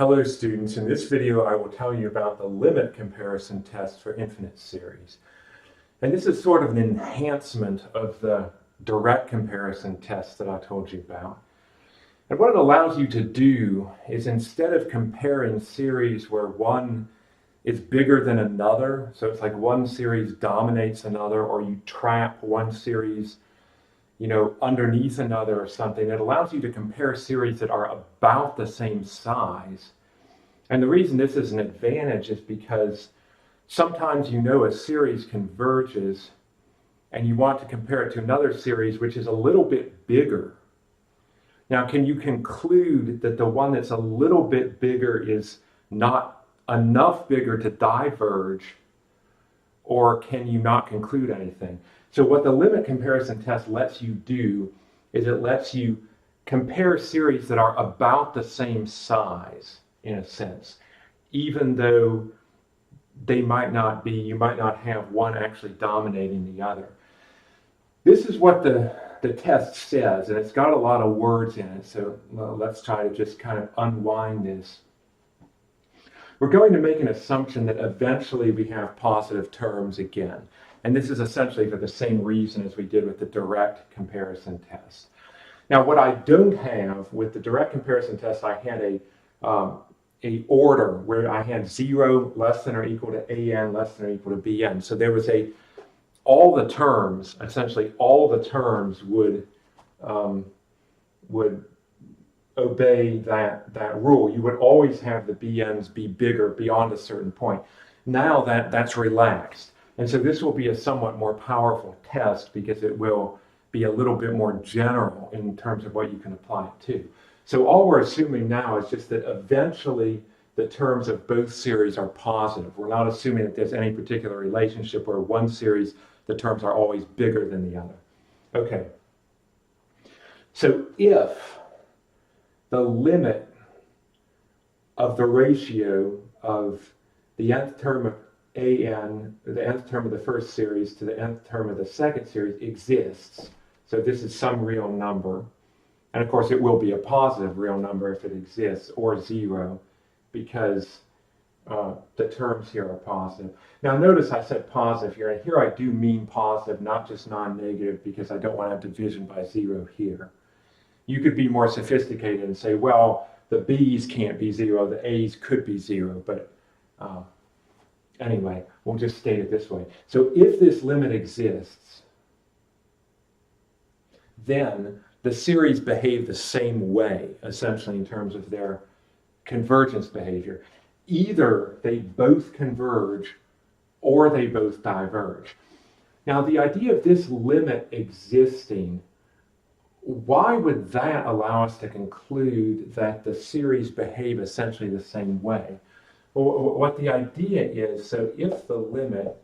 Hello students, in this video I will tell you about the limit comparison test for infinite series. And this is sort of an enhancement of the direct comparison test that I told you about. And what it allows you to do is, instead of comparing series where one is bigger than another, so it's like one series dominates another, or you trap one series underneath another or something, it allows you to compare series that are about the same size. And the reason this is an advantage is because sometimes a series converges and you want to compare it to another series which is a little bit bigger. Now, can you conclude that the one that's a little bit bigger is not enough bigger to diverge, or can you not conclude anything? So what the limit comparison test lets you do is it lets you compare series that are about the same size, in a sense, even though they might not be, you might not have one actually dominating the other. This is what the test says, and it's got a lot of words in it, so let's try to just kind of unwind this. We're going to make an assumption that eventually we have positive terms again. And this is essentially for the same reason as we did with the direct comparison test. Now, what I don't have with the direct comparison test, I had a order where I had 0 less than or equal to an less than or equal to bn. So there was all the terms, essentially all the terms would obey that rule. You would always have the bn's be bigger beyond a certain point. Now that's relaxed. And so this will be a somewhat more powerful test because it will be a little bit more general in terms of what you can apply it to. So all we're assuming now is just that eventually the terms of both series are positive. We're not assuming that there's any particular relationship where one series, the terms are always bigger than the other. Okay. So if the limit of the ratio of the nth term of an, the nth term of the first series to the nth term of the second series exists, so this is some real number, and of course it will be a positive real number if it exists, or 0, because the terms here are positive. Now notice I said positive here, and here I do mean positive, not just non-negative, because I don't want to have division by 0 here. You could be more sophisticated and say, well, the b's can't be 0, the a's could be 0, but anyway, we'll just state it this way. So if this limit exists, then the series behave the same way, essentially, in terms of their convergence behavior. Either they both converge or they both diverge. Now, the idea of this limit existing, why would that allow us to conclude that the series behave essentially the same way? Well, what the idea is, so if the limit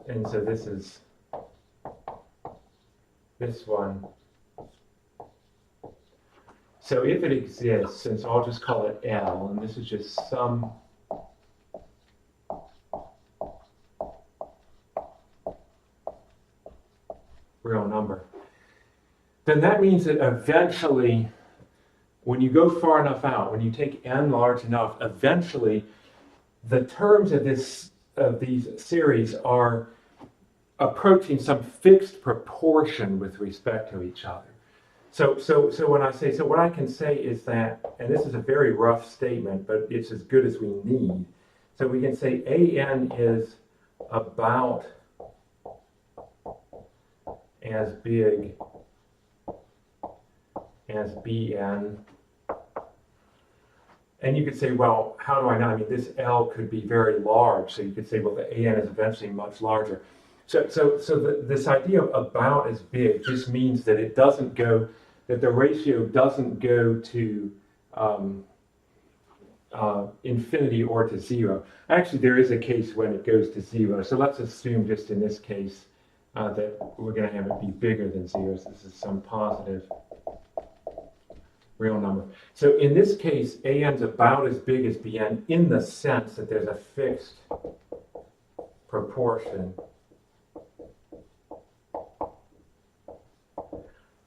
and so this is this one, so if it exists, and so I'll just call it L, and this is just some real number, then that means that eventually, when you go far enough out, when you take n large enough, eventually the terms of these series are approaching some fixed proportion with respect to each other. So when I say, so what I can say is that, and this is a very rough statement, but it's as good as we need. So we can say an is about as big as bn. And you could say, well, how do I know? I mean, this L could be very large. So you could say, well, the an is eventually much larger. So this idea of about as big just means that it doesn't go, that the ratio doesn't go to infinity or to 0. Actually, there is a case when it goes to 0. So let's assume just in this case that we're going to have it be bigger than 0. So this is some positive real number. So in this case, an's about as big as bn in the sense that there's a fixed proportion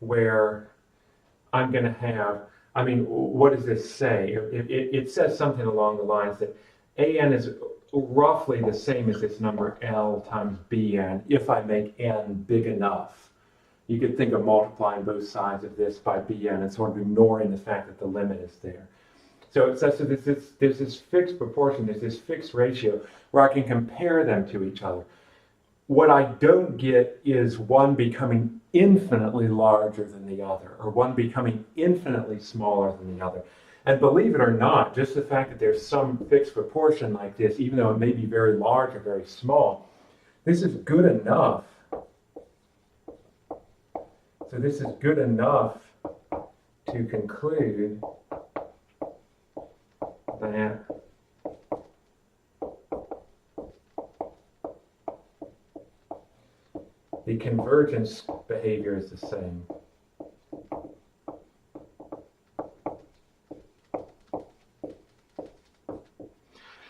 where I'm going to have, I mean, what does this say? It says something along the lines that an is roughly the same as this number L times Bn if I make n big enough. You could think of multiplying both sides of this by Bn and sort of ignoring the fact that the limit is there. So it says that there's this fixed proportion, there's this fixed ratio where I can compare them to each other. What I don't get is one becoming infinitely larger than the other, or one becoming infinitely smaller than the other. And believe it or not, just the fact that there's some fixed proportion like this, even though it may be very large or very small, this is good enough. So this is good enough to conclude that the convergence behavior is the same.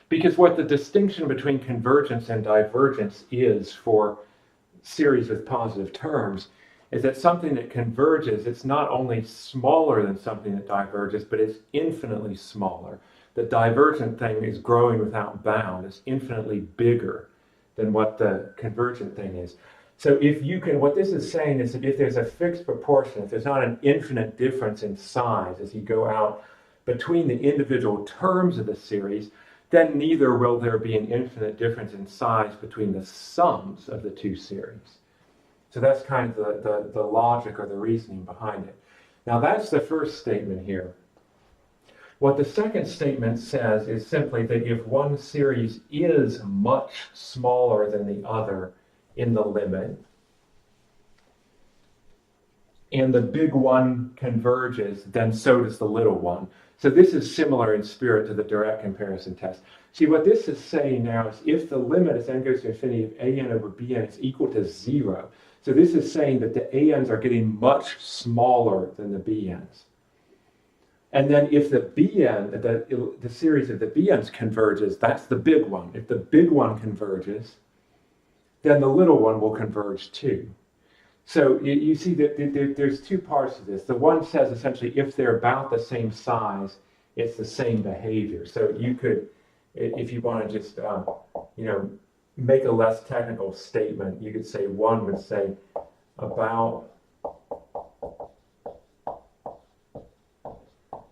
Because what the distinction between convergence and divergence is for series with positive terms is that something that converges, it's not only smaller than something that diverges, but it's infinitely smaller. The divergent thing is growing without bound. It's infinitely bigger than what the convergent thing is. So if you can, what this is saying is that if there's a fixed proportion, if there's not an infinite difference in size as you go out between the individual terms of the series, then neither will there be an infinite difference in size between the sums of the two series. So that's kind of the logic or the reasoning behind it. Now that's the first statement here. What the second statement says is simply that if one series is much smaller than the other in the limit, and the big one converges, then so does the little one. So this is similar in spirit to the direct comparison test. See, what this is saying now is if the limit as n goes to infinity of an over bn is equal to 0, so this is saying that the an's are getting much smaller than the bn's. And then if the bn, the series of the bn's converges, that's the big one. If the big one converges, then the little one will converge too. So you see that there's two parts to this. The one says essentially if they're about the same size, it's the same behavior. So you could, if you want to just, make a less technical statement, you could say one would say about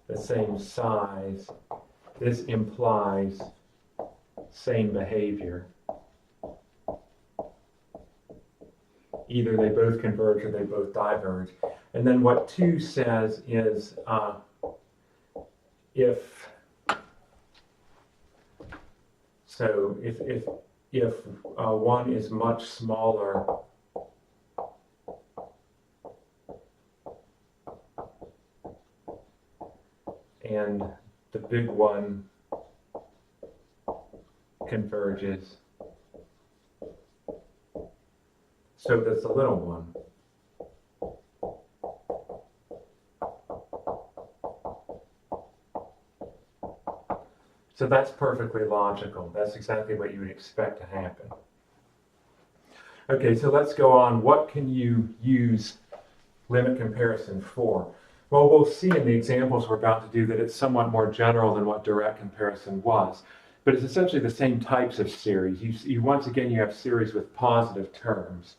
the same size. This implies same behavior. Either they both converge or they both diverge. And then what 2 says is if one is much smaller and the big one converges, so does the little one. So that's perfectly logical. That's exactly what you would expect to happen. Okay, so let's go on. What can you use limit comparison for? Well, we'll see in the examples we're about to do that it's somewhat more general than what direct comparison was. But it's essentially the same types of series. Once again, you have series with positive terms.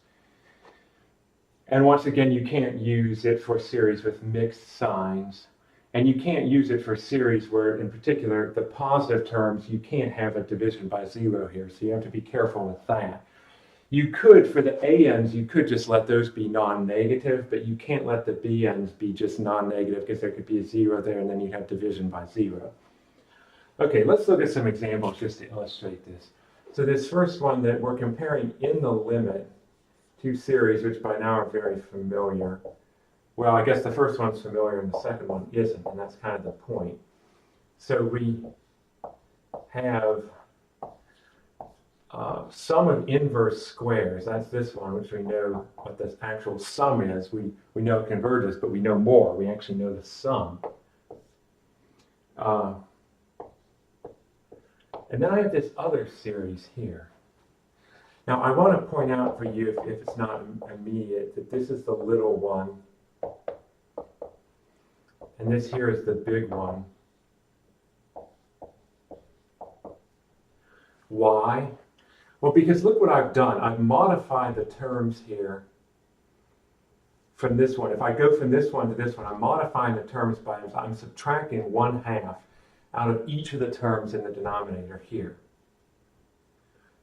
And once again, you can't use it for series with mixed signs. And you can't use it for series where, in particular, the positive terms, you can't have a division by 0 here. So you have to be careful with that. You could, for the ANs, you could just let those be non-negative, but you can't let the BNs be just non-negative because there could be a 0 there and then you'd have division by 0. Okay, let's look at some examples just to illustrate this. So this first one that we're comparing in the limit two series, which by now are very familiar. Well, I guess the first one's familiar and the second one isn't, and that's kind of the point. So we have sum of inverse squares. That's this one, which we know what the actual sum is. We know it converges, but we know more. We actually know the sum. And then I have this other series here. Now, I want to point out for you, if it's not immediate, that this is the little one, and this here is the big one. Why? Well, because look what I've done. I've modified the terms here from this one. If I go from this one to this one, I'm modifying the terms by, I'm subtracting 1/2 out of each of the terms in the denominator here.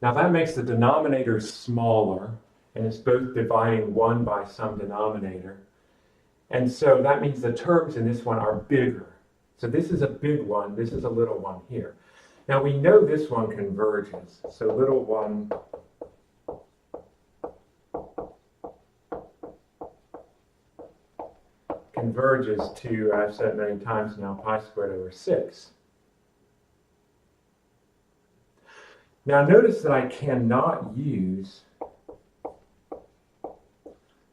Now that makes the denominator smaller, and it's both dividing 1 by some denominator. And so that means the terms in this one are bigger. So this is a big one, this is a little one here. Now we know this one converges. So little one converges to, I've said it many times now, pi squared over 6. Now notice that I cannot use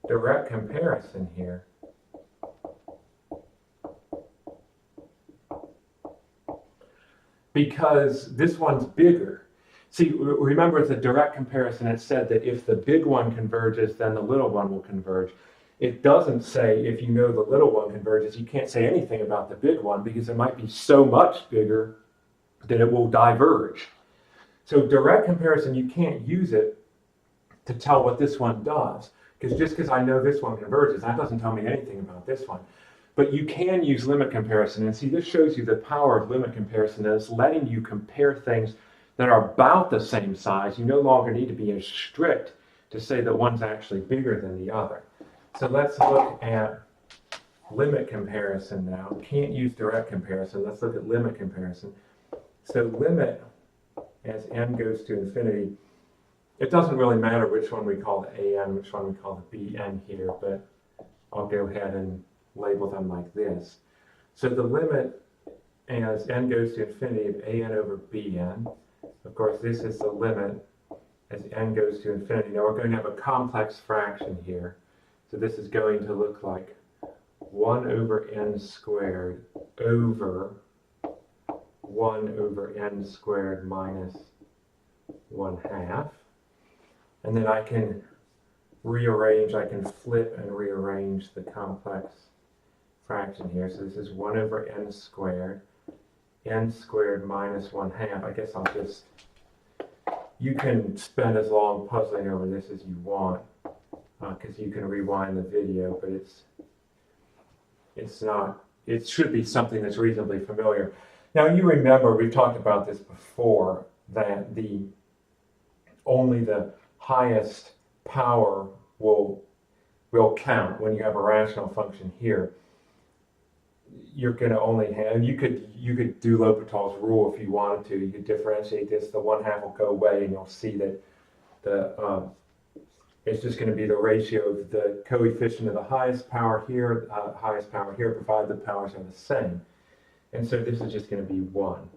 direct comparison here. Because this one's bigger. See, remember it's a direct comparison. It said that if the big one converges, then the little one will converge. It doesn't say if you know the little one converges, you can't say anything about the big one because it might be so much bigger that it will diverge. So direct comparison, you can't use it to tell what this one does. Because just because I know this one converges, that doesn't tell me anything about this one. But you can use limit comparison. And see, this shows you the power of limit comparison. That it's letting you compare things that are about the same size. You no longer need to be as strict to say that one's actually bigger than the other. So let's look at limit comparison now. Can't use direct comparison. Let's look at limit comparison. So limit as n goes to infinity. It doesn't really matter which one we call the an, which one we call the bn here, but I'll go ahead and label them like this. So the limit as n goes to infinity of an over bn, of course this is the limit as n goes to infinity. Now we're going to have a complex fraction here. So this is going to look like 1 over n squared over 1 over n squared minus 1/2. And then I can rearrange, I can flip and rearrange the complex fraction here. So this is 1 over n squared minus 1/2. I guess I'll just, you can spend as long puzzling over this as you want, because you can rewind the video, but it's not, it should be something that's reasonably familiar. Now you remember, we've talked about this before, that only the highest power will count when you have a rational function here. You're going to only have, you could do L'Hopital's rule if you wanted to. You could differentiate this, the 1/2 will go away, and you'll see that it's just going to be the ratio of the coefficient of the highest power here, provided the powers are the same. And so this is just going to be 1.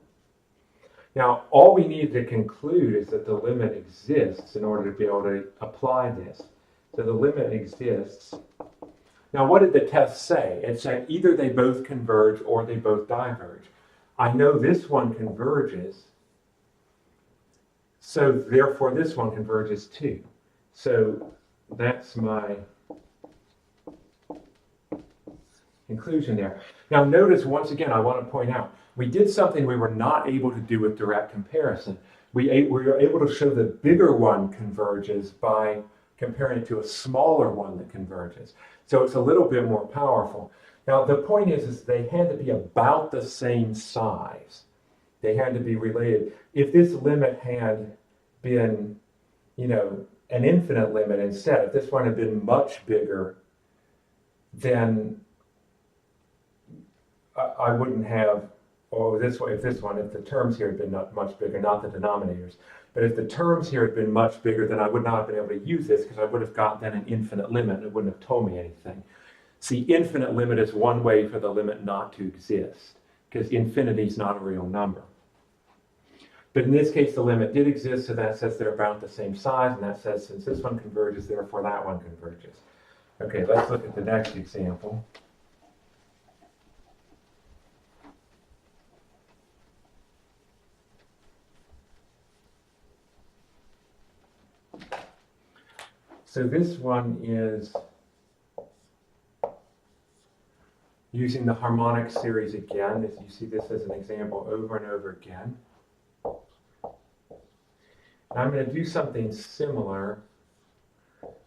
Now, all we need to conclude is that the limit exists in order to be able to apply this. So the limit exists. Now, what did the test say? It said either they both converge or they both diverge. I know this one converges, so therefore this one converges too. So that's my conclusion there. Now notice, once again, I want to point out, we did something we were not able to do with direct comparison. We were able to show the bigger one converges by comparing it to a smaller one that converges. So it's a little bit more powerful. Now the point is they had to be about the same size. They had to be related. If this limit had been, an infinite limit instead, if this one had been much bigger, then I wouldn't have, if the terms here had been not much bigger, not the denominators, but if the terms here had been much bigger, then I would not have been able to use this because I would have got then an infinite limit and it wouldn't have told me anything. See, infinite limit is one way for the limit not to exist because infinity is not a real number. But in this case, the limit did exist, so that says they're about the same size, and that says since this one converges, therefore that one converges. Okay, let's look at the next example. So this one is using the harmonic series again, as you see this as an example over and over again. And I'm going to do something similar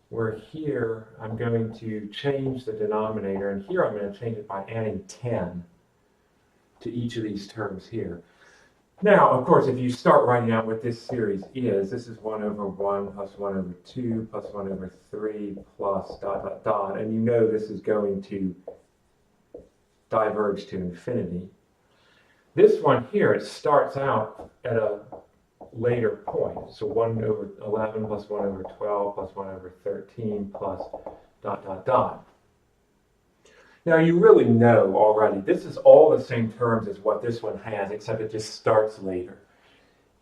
where here I'm going to change the denominator, and here I'm going to change it by adding 10 to each of these terms here. Now, of course, if you start writing out what this series is, this is 1 over 1 plus 1 over 2 plus 1 over 3 plus dot, dot, dot, and you know this is going to diverge to infinity. This one here, it starts out at a later point. So 1 over 11 plus 1 over 12 plus 1 over 13 plus dot, dot, dot. Now you really know already, this is all the same terms as what this one has, except it just starts later.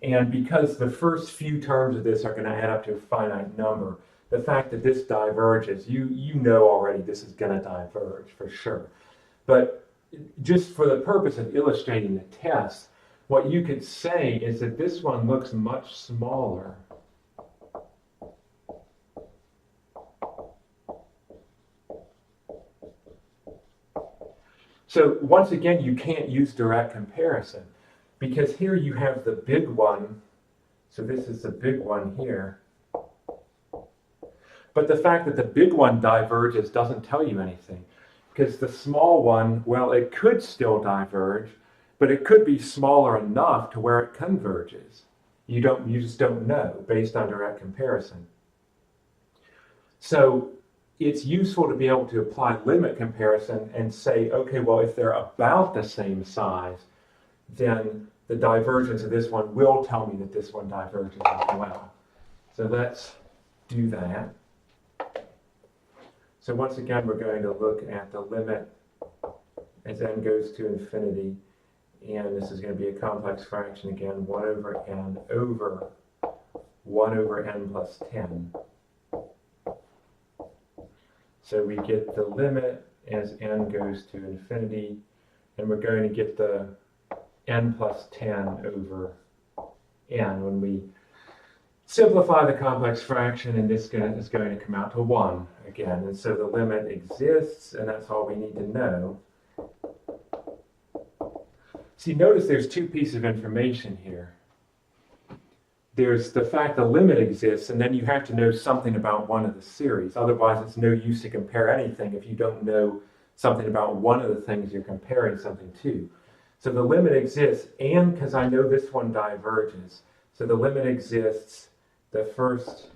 And because the first few terms of this are going to add up to a finite number, the fact that this diverges, you know already this is going to diverge for sure. But just for the purpose of illustrating the test, what you could say is that this one looks much smaller So once again, you can't use direct comparison because here you have the big one. So this is the big one here. But the fact that the big one diverges doesn't tell you anything because the small one, well, it could still diverge, but it could be smaller enough to where it converges. You just don't know based on direct comparison. So it's useful to be able to apply limit comparison and say, okay, well, if they're about the same size, then the divergence of this one will tell me that this one diverges as well. So let's do that. So once again, we're going to look at the limit as n goes to infinity. And this is going to be a complex fraction again, 1 over n over 1 over n plus 10. So we get the limit as n goes to infinity, and we're going to get the n plus 10 over n when we simplify the complex fraction, and this is going to come out to 1 again. And so the limit exists, and that's all we need to know. See, notice there's two pieces of information here. There's the fact the limit exists, and then you have to know something about one of the series. Otherwise, it's no use to compare anything if you don't know something about one of the things you're comparing something to. So the limit exists, and because I know this one diverges, so the limit exists, the first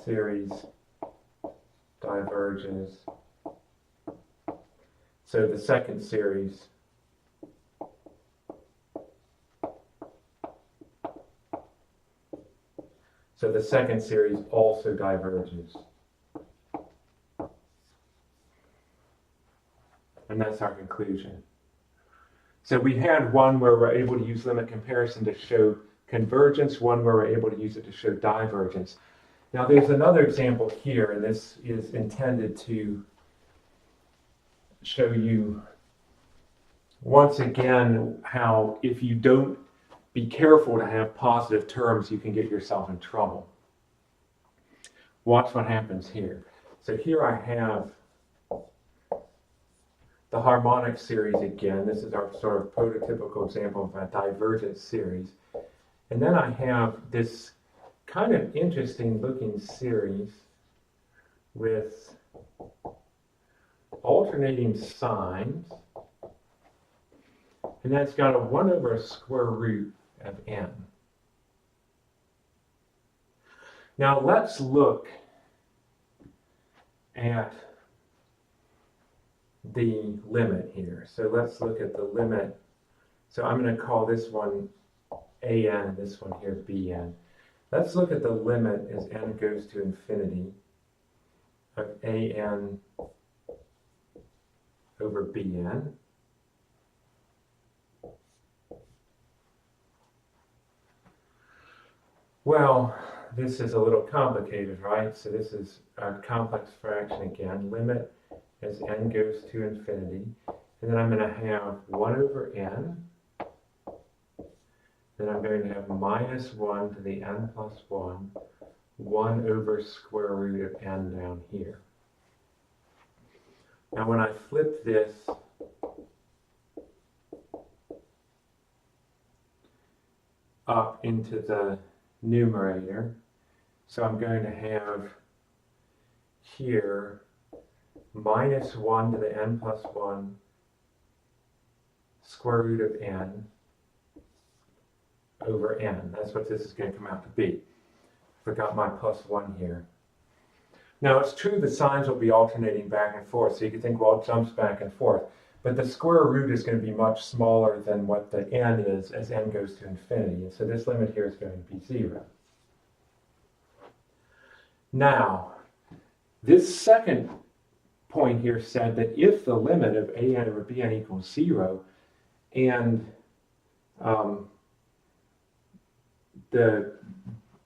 series diverges. So the second series also diverges. And that's our conclusion. So we had one where we're able to use limit comparison to show convergence, one where we're able to use it to show divergence. Now there's another example here, and this is intended to show you once again how if you don't be careful to have positive terms, you can get yourself in trouble. Watch what happens here. So here I have the harmonic series again. This is our sort of prototypical example of a divergent series. And then I have this kind of interesting looking series with alternating signs. And that's got a 1 over a square root of n. Now let's look at the limit here. So let's look at the limit. So I'm going to call this one an and this one here bn. Let's look at the limit as n goes to infinity of an over bn. Well, this is a little complicated, right? So this is our complex fraction again, limit as n goes to infinity. And then I'm going to have 1 over n. Then I'm going to have minus 1 to the n plus 1, 1 over square root of n down here. Now when I flip this up into the numerator, so I'm going to have here minus 1 to the n plus 1 square root of n over n. That's what this is going to come out to be. Forgot my plus 1 here. Now it's true the signs will be alternating back and forth, so you can think, well, it jumps back and forth. But the square root is going to be much smaller than what the n is as n goes to infinity. And so this limit here is going to be 0. Now, this second point here said that if the limit of an over bn equals 0 and the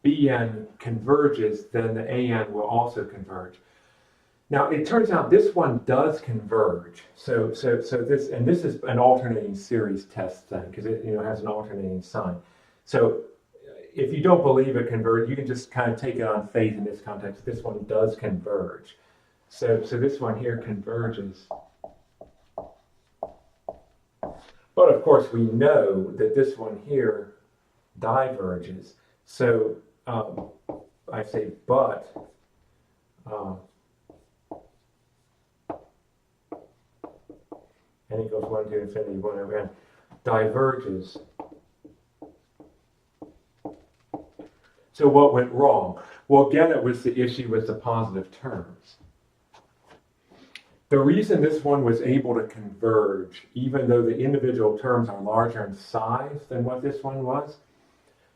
bn converges, then the an will also converge. Now it turns out this one does converge. So this, and this is an alternating series test thing because it has an alternating sign. So if you don't believe it converges, you can just kind of take it on faith in this context. This one does converge. So this one here converges. But of course we know that this one here diverges. So I say but n equals 1 to infinity 1 over n diverges. So what went wrong? Well, again, it was the issue with the positive terms. The reason this one was able to converge, even though the individual terms are larger in size than what this one was,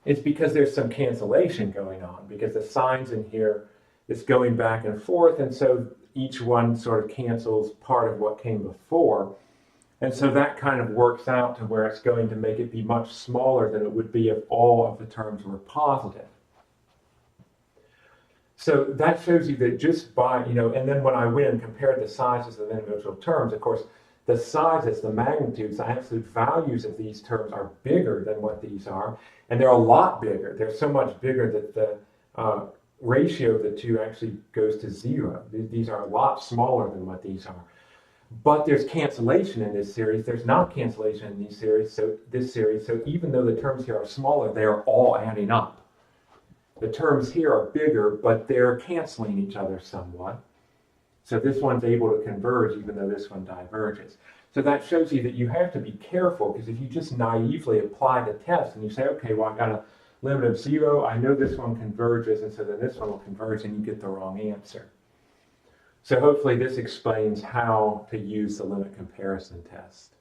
is because there's some cancellation going on, because the signs in here is going back and forth, and so each one sort of cancels part of what came before. And so that kind of works out to where it's going to make it be much smaller than it would be if all of the terms were positive. So that shows you that just by, and then when I went and compared the sizes of the individual terms, of course, the sizes, the magnitudes, the absolute values of these terms are bigger than what these are, and they're a lot bigger. They're so much bigger that the ratio of the two actually goes to 0. These are a lot smaller than what these are. But there's cancellation in this series. There's not cancellation in this series. So even though the terms here are smaller, they are all adding up. The terms here are bigger, but they're canceling each other somewhat. So this one's able to converge even though this one diverges. So that shows you that you have to be careful, because if you just naively apply the test and you say, okay, well, I've got a limit of 0, I know this one converges, and so then this one will converge, and you get the wrong answer. So hopefully this explains how to use the limit comparison test.